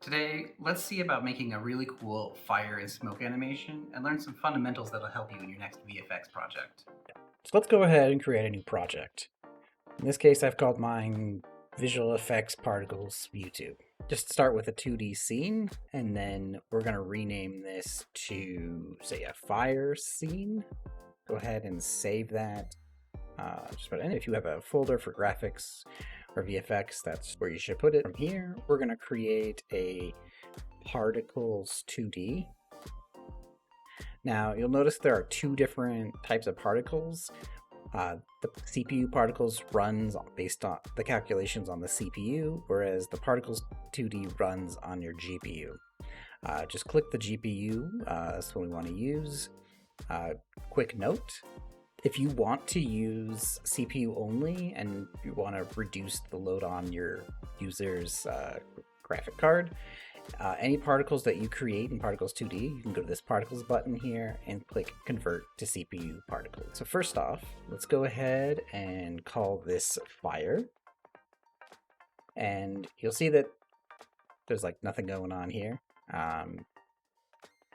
Today, let's see about making a really cool fire and smoke animation and learn some fundamentals that'll help you in your next VFX project. So let's go ahead and create a new project. In this case, I've called mine Visual Effects Particles YouTube. Just start with a 2D scene, and then we're going to rename this to, say, a fire scene. Go ahead and save that. Just put it in. If you have a folder for graphics or VFX, that's where you should put it. From here, we're going to create a Particles 2D. Now, you'll notice there are two different types of particles. The CPU particles runs based on the calculations on the CPU, whereas the particles 2D runs on your GPU. Just click the GPU, that's what we want to use. Quick note, if you want to use CPU only and you want to reduce the load on your user's graphic card, any particles that you create in Particles 2D, you can go to this Particles button here and click Convert to CPU Particles. So first off, let's go ahead and call this Fire. And you'll see that there's like nothing going on here.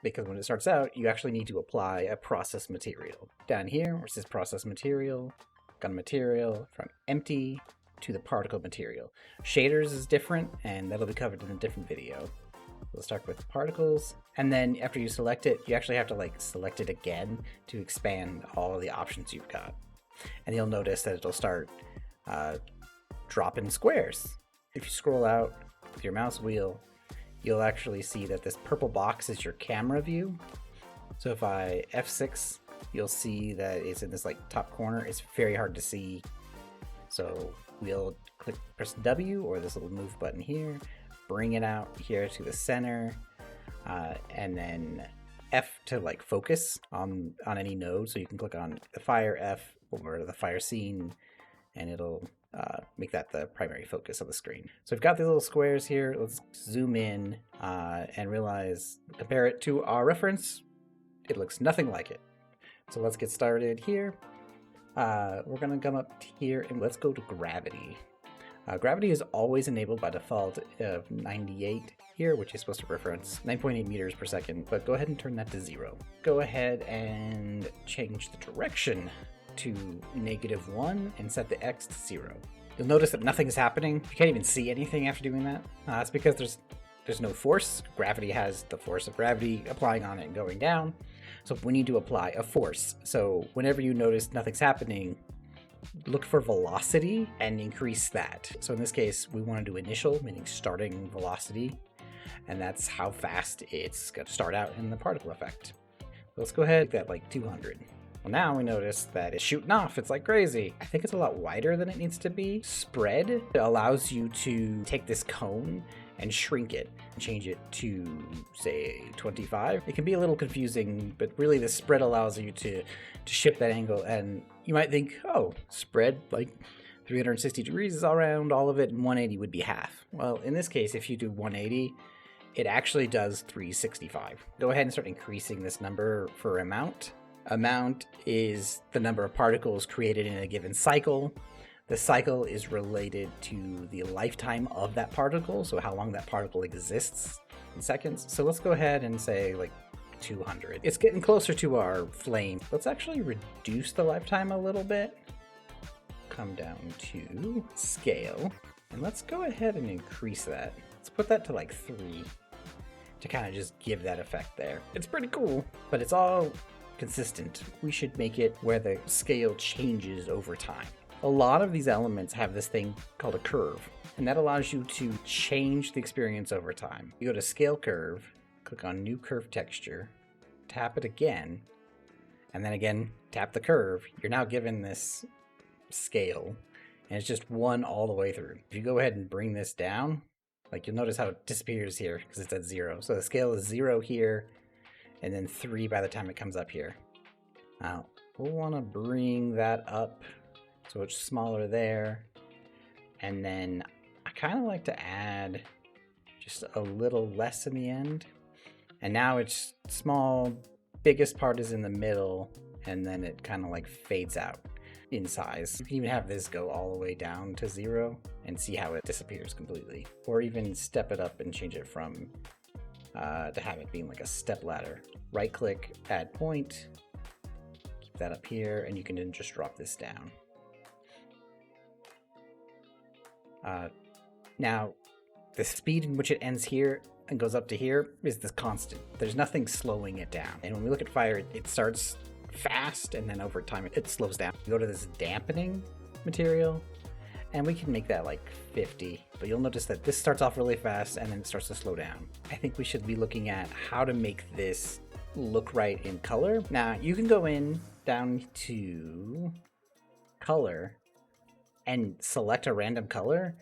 Because when it starts out, you actually need to apply a process material. Down here, where it says process material, gun material, from empty to the particle material. Shaders is different, and that'll be covered in a different video. We'll start with particles, and then after you select it, you actually have to select it again to expand all of the options you've got. And you'll notice that it'll start dropping squares. If you scroll out with your mouse wheel, you'll actually see that this purple box is your camera view. So if I F6, you'll see that it's in this top corner. It's very hard to see. So we'll press W or this little move button here, bring it out here to the center, and then F to focus on any node. So you can click on the fire F or the fire scene, and it'll make that the primary focus of the screen. So we've got these little squares here. Let's zoom in and realize, compare it to our reference. It looks nothing like it. So let's get started here. We're going to come up here and let's go to gravity. Gravity is always enabled by default of 98 here, which is supposed to reference 9.8 meters per second, but go ahead and turn that to 0. Go ahead and change the direction to -1 and set the X to 0. You'll notice that nothing's happening. You can't even see anything after doing that. That's because there's no force. Gravity has the force of gravity applying on it and going down. So we need to apply a force. So whenever you notice nothing's happening, look for velocity and increase that. So in this case, we want to do initial, meaning starting velocity, and that's how fast it's going to start out in the particle effect. Let's go ahead and make that 200. Well, now we notice that it's shooting off. It's like crazy. I think it's a lot wider than it needs to be. Spread allows you to take this cone and shrink it, change it to, say, 25. It can be a little confusing, but really the spread allows you to shift that angle. And you might think, oh, spread 360 degrees around all of it, and 180 would be half. Well, in this case, if you do 180, it actually does 365. Go ahead and start increasing this number for amount. Amount is the number of particles created in a given cycle. The cycle is related to the lifetime of that particle, so how long that particle exists in seconds. So let's go ahead and say 200. It's getting closer to our flame. Let's actually reduce the lifetime a little bit. Come down to scale, and let's go ahead and increase that. Let's put that to 3 to kind of just give that effect there. It's pretty cool, but it's all consistent. We should make it where the scale changes over time. A lot of these elements have this thing called a curve, and that allows you to change the experience over time. You go to Scale Curve, click on New Curve Texture, tap it again, and then again, tap the curve. You're now given this scale, and it's just 1 all the way through. If you go ahead and bring this down, you'll notice how it disappears here because it's at 0. So the scale is 0 here, and then 3 by the time it comes up here. Now, we'll want to bring that up so it's smaller there. And then I kind of like to add just a little less in the end. And now it's small, biggest part is in the middle, and then it kind of fades out. in size. You can even have this go all the way down to 0 and see how it disappears completely. Or even step it up and change it from to have it being like a step ladder. Right click, add point, keep that up here, and you can then just drop this down. Now, the speed in which it ends here and goes up to here is this constant. There's nothing slowing it down. And when we look at fire, it starts fast, and then over time it slows down. We go to this dampening material, and we can make that like 50, but you'll notice that this starts off really fast and then it starts to slow down. I think we should be looking at how to make this look right in color. Now, you can go in down to color and select a random color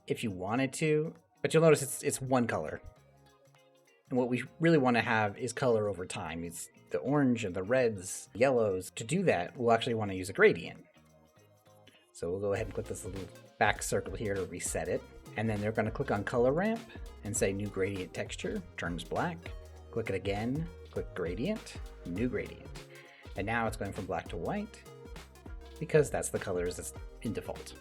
if you wanted to, but you'll notice it's one color. And what we really want to have is color over time. It's the orange and the reds, yellows. To do that, we'll actually want to use a gradient. So we'll go ahead and click this little back circle here to reset it. And then they're going to click on color ramp and say new gradient texture, turns black. Click it again, click gradient, new gradient. And now it's going from black to white because that's the colors that's in default.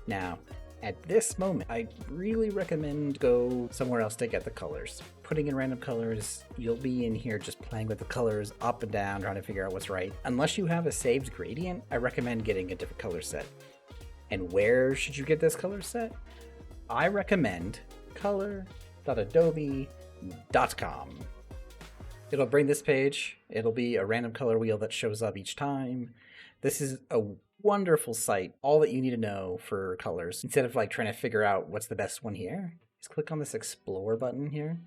Now, at this moment, I really recommend go somewhere else to get the colors. Putting in random colors, you'll be in here just playing with the colors up and down, trying to figure out what's right. Unless you have a saved gradient, I recommend getting a different color set. And where should you get this color set? I recommend color.adobe.com. It'll bring this page. It'll be a random color wheel that shows up each time. This is a wonderful site. All that you need to know for colors. Instead of like trying to figure out what's the best one here, just click on this explore button here.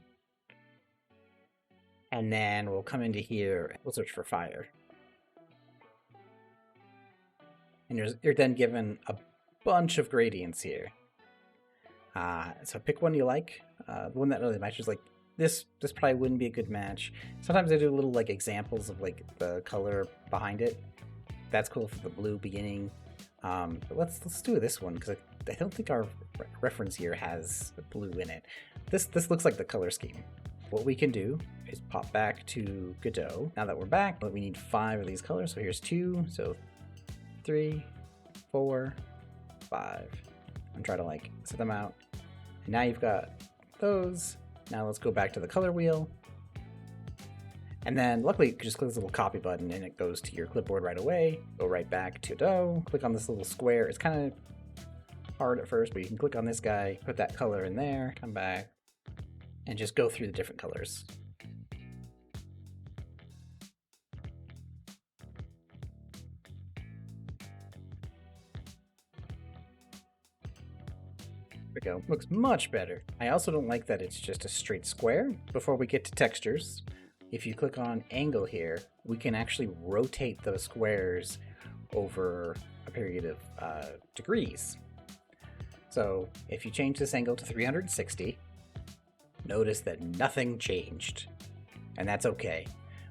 And then we'll come into here, we'll search for fire. And you're then given a bunch of gradients here. So pick one you like. The one that really matches, like this probably wouldn't be a good match. Sometimes I do little like examples of like the color behind it. That's cool for the blue beginning. But let's do this one because I don't think our reference here has blue in it. This looks like the color scheme. What we can do is pop back to Godot. Now that we're back, but we need 5 of these colors. So here's 2, so 3, 4, 5. And try to like set them out. And now you've got those. Now let's go back to the color wheel. And then luckily, you can just click this little copy button and it goes to your clipboard right away. Go right back to Godot, click on this little square. It's kind of hard at first, but you can click on this guy, put that color in there, come back, and just go through the different colors. There we go. Looks much better. I also don't like that it's just a straight square. Before we get to textures, if you click on angle here, we can actually rotate those squares over a period of degrees. So if you change this angle to 360, notice that nothing changed, and that's okay.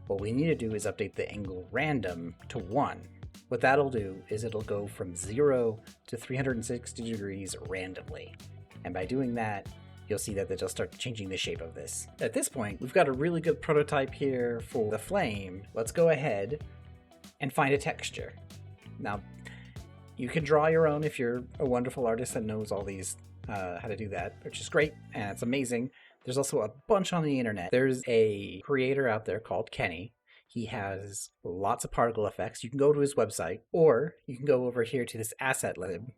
What we need to do is update the angle random to 1. What that'll do is it'll go from 0 to 360 degrees randomly. And by doing that, you'll see that they'll start changing the shape of this. At this point, we've got a really good prototype here for the flame. Let's go ahead and find a texture. Now, you can draw your own if you're a wonderful artist that knows all these, how to do that, which is great, and it's amazing. There's also a bunch on the internet. There's a creator out there called Kenny. He has lots of particle effects. You can go to his website, or you can go over here to this asset lib,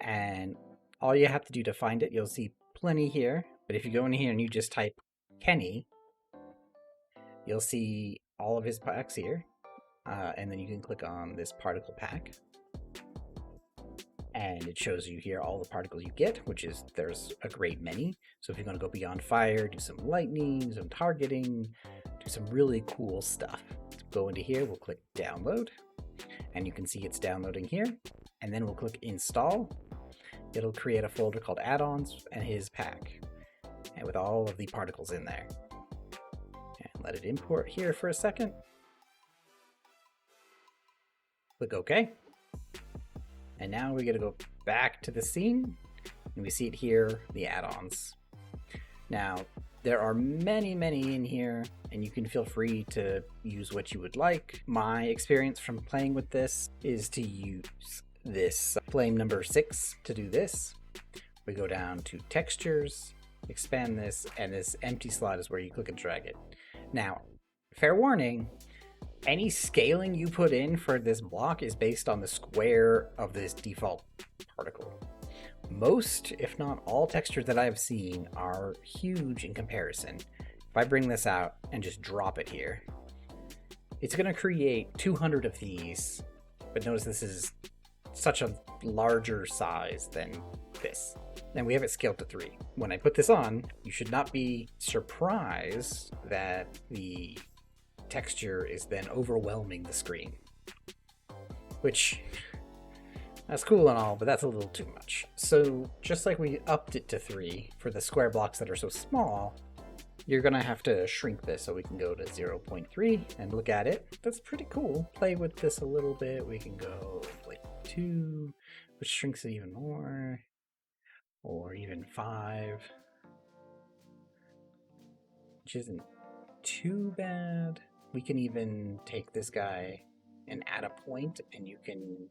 and all you have to do to find it, you'll see plenty here, but if you go in here and you just type Kenny, you'll see all of his packs here, and then you can click on this particle pack, and it shows you here all the particles you get, which is, there's a great many. So if you're going to go beyond fire, do some lightning, some targeting, do some really cool stuff. Go into here, we'll click download, and you can see it's downloading here, and then we'll click install. It'll create a folder called add-ons and his pack, and with all of the particles in there. And let it import here for a second. Click OK. And now we're going to go back to the scene, and we see it here, the add-ons. Now, There are many in here, and you can feel free to use what you would like. My experience from playing with this is to use this flame number 6 to do this. We go down to textures, expand this, and this empty slot is where you click and drag it. Now, fair warning, any scaling you put in for this block is based on the square of this default particle. Most, if not all, textures that I've seen are huge in comparison. If I bring this out and just drop it here, it's going to create 200 of these, but notice this is such a larger size than this. And we have it scaled to 3. When I put this on, you should not be surprised that the texture is then overwhelming the screen. Which, that's cool and all, but that's a little too much. So just like we upped it to 3 for the square blocks that are so small, you're gonna have to shrink this, so we can go to 0.3 and look at it. That's pretty cool. Play with this a little bit. We can go like 2, which shrinks it even more, or even 5, which isn't too bad. We can even take this guy and add a point, and you can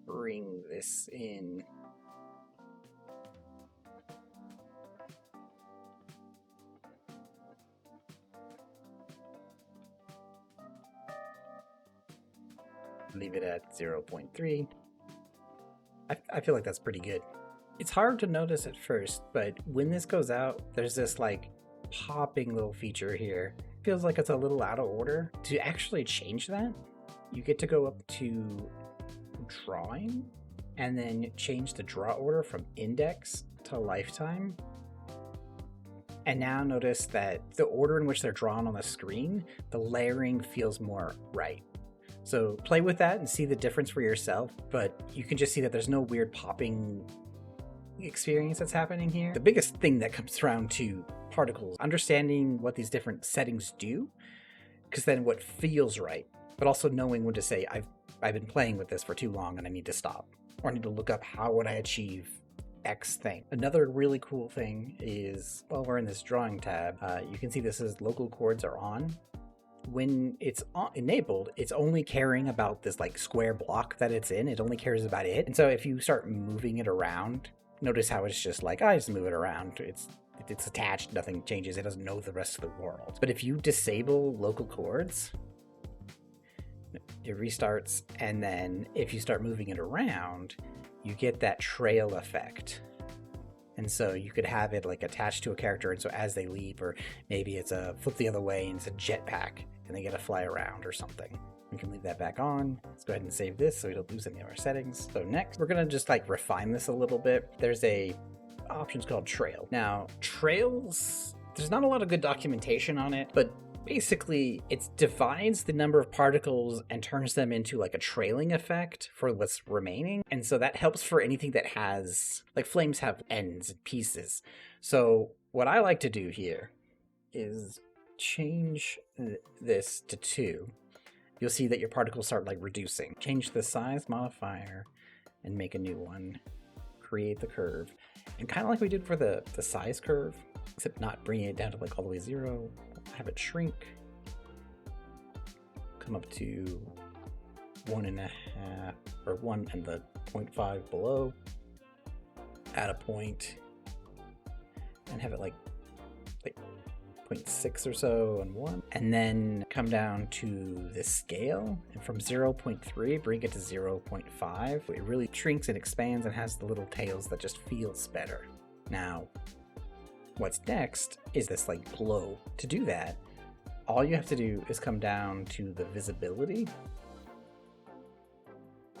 bring this in. Leave it at 0.3. I feel like that's pretty good. It's hard to notice at first, but when this goes out, there's this like popping little feature here. Feels like it's a little out of order. To actually change that, you get to go up to drawing and then change the draw order from index to lifetime. And now notice that the order in which they're drawn on the screen, the layering feels more right. So play with that and see the difference for yourself, but you can just see that there's no weird popping experience that's happening here. The biggest thing that comes around to particles, understanding what these different settings do, because then what feels right, but also knowing when to say, I've been playing with this for too long and I need to stop, or I need to look up how would I achieve X thing. Another really cool thing is, while we're in this drawing tab, you can see this says local chords are on. When it's enabled, it's only caring about this like square block that it's in. It only cares about it. And so if you start moving it around, notice how it's just like, I just move it around. It's attached, nothing changes. It doesn't know the rest of the world. But if you disable local chords, it restarts. And then if you start moving it around, you get that trail effect. And so you could have it like attached to a character, and so as they leave, or maybe it's a flip the other way and it's a jetpack and they get to fly around or something. We can leave that back on. Let's go ahead and save this so we don't lose any of our settings. So next, we're gonna just like refine this a little bit. There's a options called trail. Now, trails, there's not a lot of good documentation on it, but basically it divides the number of particles and turns them into like a trailing effect for what's remaining. And so that helps for anything that has, like flames have ends and pieces. So what I like to do here is change this to 2. You'll see that your particles start like reducing. Change the size modifier and make a new one. Create the curve. And kind of like we did for the size curve, except not bringing it down to like all the way 0. Have it shrink. Come up to 1.5 or 1 and the 0.5 below. Add a point and have it like 0.6 or so and 1, and then come down to the scale, and from 0.3 bring it to 0.5. It really shrinks and expands and has the little tails that just feels better. Now what's next is this like glow. To do that, all you have to do is come down to the visibility,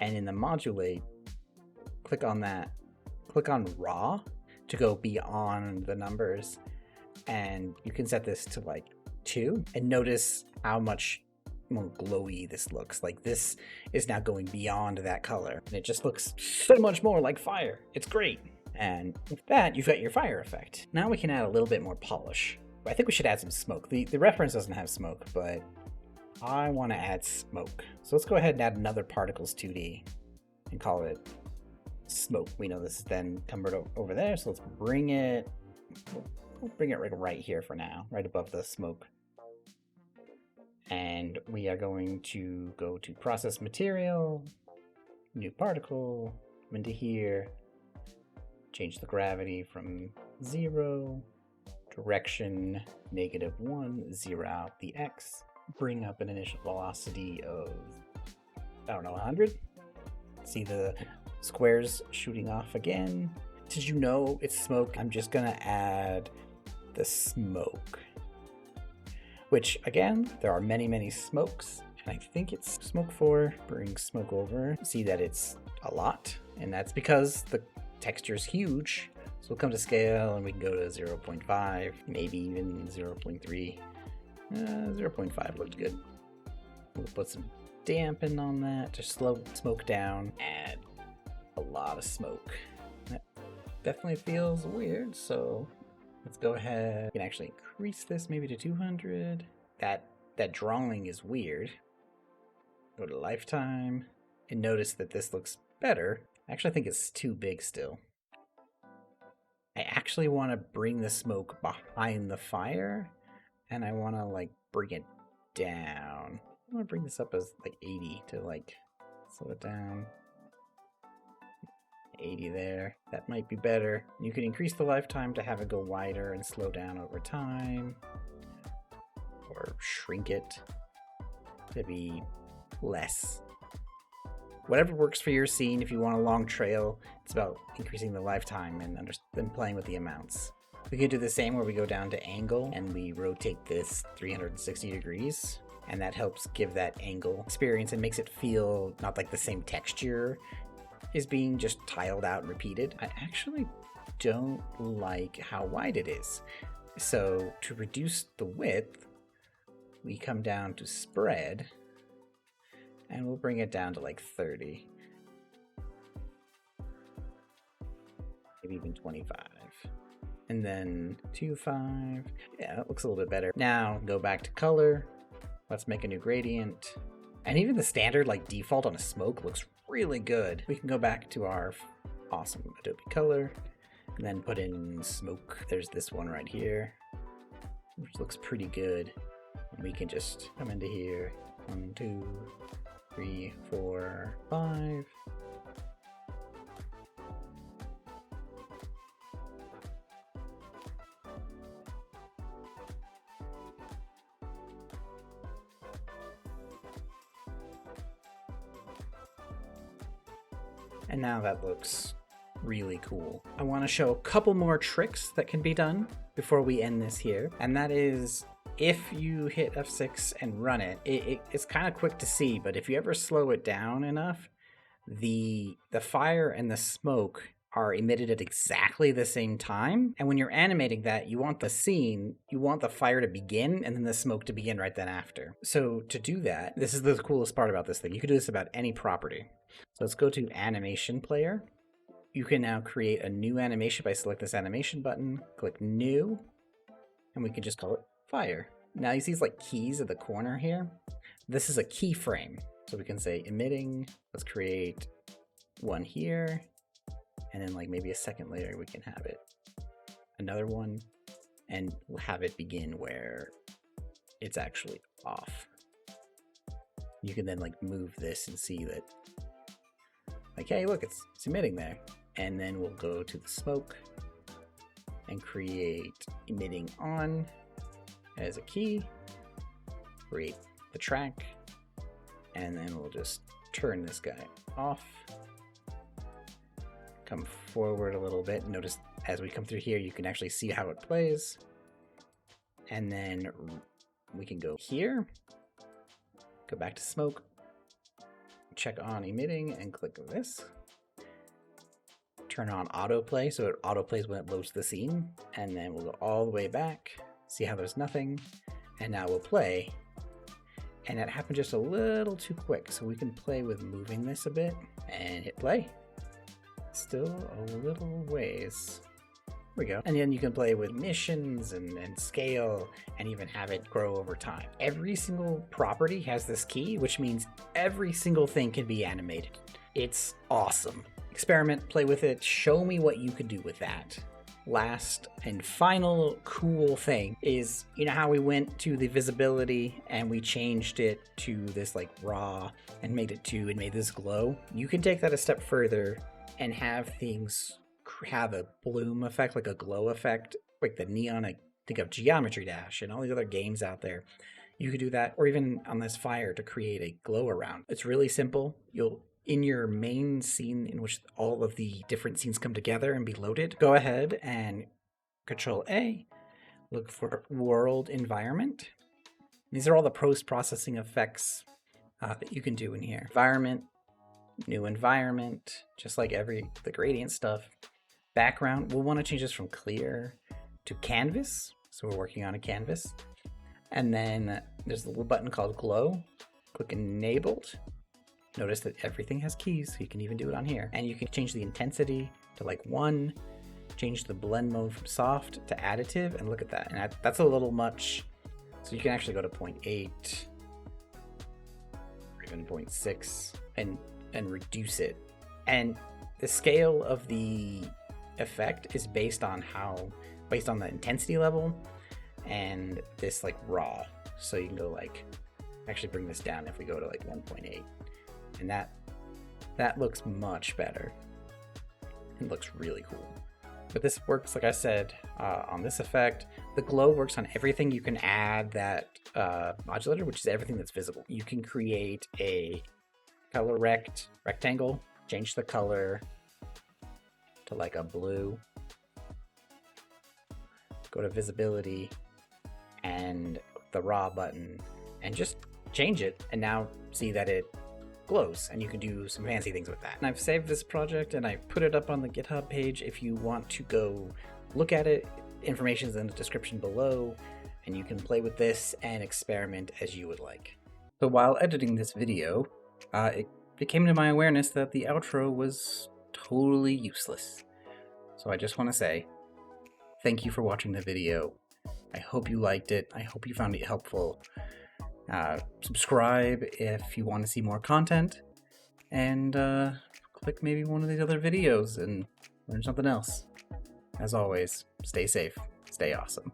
and in the modulate, click on that, click on raw to go beyond the numbers. And you can set this to like 2, and notice how much more glowy this looks. Like this is now going beyond that color, and it just looks so much more like fire. It's great. And with that, you've got your fire effect. Now we can add a little bit more polish. I think we should add some smoke. The reference doesn't have smoke, but I want to add smoke. So let's go ahead and add another particles 2D and call it smoke. We know this is then converted over there, so let's bring it We'll bring it right here for now, right above the smoke. And we are going to go to process material, new particle, come into here, change the gravity from 0, direction -1, 0 out the x, bring up an initial velocity of, I don't know, 100. See the squares shooting off again. Did you know it's smoke? I'm just gonna add the smoke. Which, again, there are many smokes, and I think it's smoke 4. Bring smoke over. See that it's a lot, and that's because the texture is huge. So we'll come to scale, and we can go to 0.5, maybe even 0.3. 0.5 looked good. We'll put some dampen on that to slow smoke down. Add a lot of smoke. That definitely feels weird, so let's go ahead. We can actually increase this maybe to 200. That drawing is weird. Go to lifetime and notice that this looks better. I actually think it's too big still. I actually want to bring the smoke behind the fire, and I want to like bring it down. I want to bring this up as like 80 to like slow it down. 80 there. That might be better. You can increase the lifetime to have it go wider and slow down over time, or shrink it to be less. Whatever works for your scene. If you want a long trail, it's about increasing the lifetime and then playing with the amounts. We could do the same where we go down to angle and we rotate this 360 degrees, and that helps give that angle experience and makes it feel not like the same texture is being just tiled out and repeated. I actually don't like how wide it is. So to reduce the width, we come down to spread, and we'll bring it down to like 30. Maybe even 25. And then 2.5. Yeah, that looks a little bit better. Now go back to color. Let's make a new gradient. And even the standard like default on a smoke looks really good. We can go back to our awesome Adobe Color and then put in smoke. There's this one right here, which looks pretty good. And we can just come into here. 1, 2, 3, 4, 5. And now that looks really cool. I want to show a couple more tricks that can be done before we end this here. And that is, if you hit F6 and run it, it's kind of quick to see, but if you ever slow it down enough, the fire and the smoke are emitted at exactly the same time. And when you're animating that, you want the scene, you want the fire to begin and then the smoke to begin right then after. So to do that, this is the coolest part about this thing. You can do this about any property. So let's go to Animation Player. You can now create a new animation by select this animation button, click New, and we can just call it Fire. Now you see these like keys at the corner here? This is a keyframe. So we can say emitting, let's create one here, and then like maybe a second later we can have it another one, and we'll have it begin where it's actually off. You can then like move this and see that, like, hey, look, it's emitting there. And then we'll go to the smoke and create emitting on as a key, create the track, and then we'll just turn this guy off. Come forward a little bit. Notice as we come through here, you can actually see how it plays. And then we can go here, go back to smoke, check on emitting and click this. Turn on autoplay so it autoplays when it loads the scene. And then we'll go all the way back, see how there's nothing. And now we'll play. And that happened just a little too quick. So we can play with moving this a bit and hit play. Still a little ways. There we go. And then you can play with missions and scale and even have it grow over time. Every single property has this key, which means every single thing can be animated. It's awesome. Experiment, play with it, show me what you could do with that. last and final cool thing is, you know how we went to the visibility and we changed it to this like raw and made this glow? You can take that a step further and have things have a bloom effect, like a glow effect, like the neon. I think of Geometry Dash and all these other games out there. You could do that, or even on this fire to create a glow around. It's really simple. You'll, in your main scene in which all of the different scenes come together and be loaded, go ahead and Control A, look for World Environment. These are all the post-processing effects that you can do in here. Environment, new environment, just like the gradient stuff. Background, we'll want to change this from clear to canvas. So we're working on a canvas. And then there's a little button called glow. Click enabled. Notice that everything has keys, so you can even do it on here. And you can change the intensity to like 1, change the blend mode from soft to additive, and look at that. And that's a little much. So you can actually go to 0.8 or even 0.6 and reduce it. And the scale of the effect is based on the intensity level and this like raw. So you can go like, actually bring this down if we go to like 1.8. And that looks much better. It looks really cool. But this works, like I said, on this effect. The glow works on everything you can add that modulator, which is everything that's visible. You can create a color rectangle, change the color to like a blue, go to visibility and the raw button and just change it, and now see that it glows, and you can do some fancy things with that. And I've saved this project and I put it up on the GitHub page if you want to go look at it. Information is in the description below, and you can play with this and experiment as you would like. So while editing this video, it came to my awareness that the outro was totally useless. So I just want to say thank you for watching the video. I hope you liked it. I hope you found it helpful. Subscribe if you want to see more content, and click maybe one of these other videos and learn something else. As always, stay safe, stay awesome.